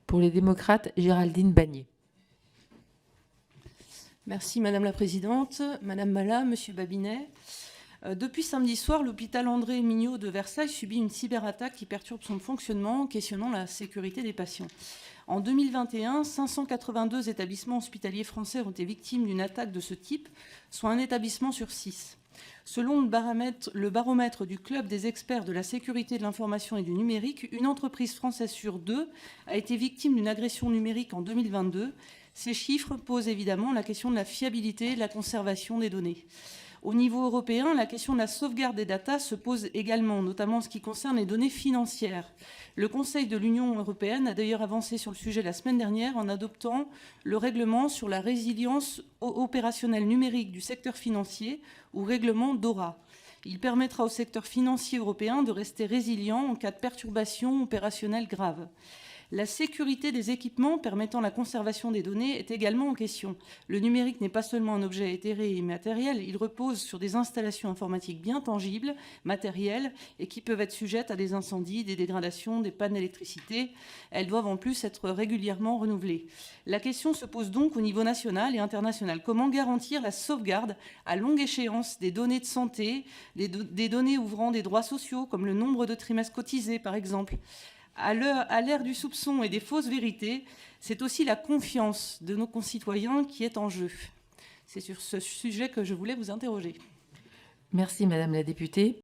Pour les démocrates, Géraldine Bagné. Merci Madame la Présidente, Madame Mala, Monsieur Babinet. Depuis samedi soir, l'hôpital André Mignot de Versailles subit une cyberattaque qui perturbe son fonctionnement, questionnant la sécurité des patients. En 2021, 582 établissements hospitaliers français ont été victimes d'une attaque de ce type, soit un établissement sur 6. Selon le baromètre du Club des experts de la sécurité de l'information et du numérique, une entreprise française sur 2 a été victime d'une agression numérique en 2022. Ces chiffres posent évidemment la question de la fiabilité et de la conservation des données. Au niveau européen, la question de la sauvegarde des datas se pose également, notamment en ce qui concerne les données financières. Le Conseil de l'Union européenne a d'ailleurs avancé sur le sujet la semaine dernière en adoptant le règlement sur la résilience opérationnelle numérique du secteur financier, ou règlement DORA. Il permettra au secteur financier européen de rester résilient en cas de perturbation opérationnelle grave. La sécurité des équipements permettant la conservation des données est également en question. Le numérique n'est pas seulement un objet éthéré et immatériel, il repose sur des installations informatiques bien tangibles, matérielles, et qui peuvent être sujettes à des incendies, des dégradations, des pannes d'électricité. Elles doivent en plus être régulièrement renouvelées. La question se pose donc au niveau national et international. Comment garantir la sauvegarde à longue échéance des données de santé, des données ouvrant des droits sociaux, comme le nombre de trimestres cotisés par exemple ? À l'ère du soupçon et des fausses vérités, c'est aussi la confiance de nos concitoyens qui est en jeu. C'est sur ce sujet que je voulais vous interroger. Merci Madame la députée.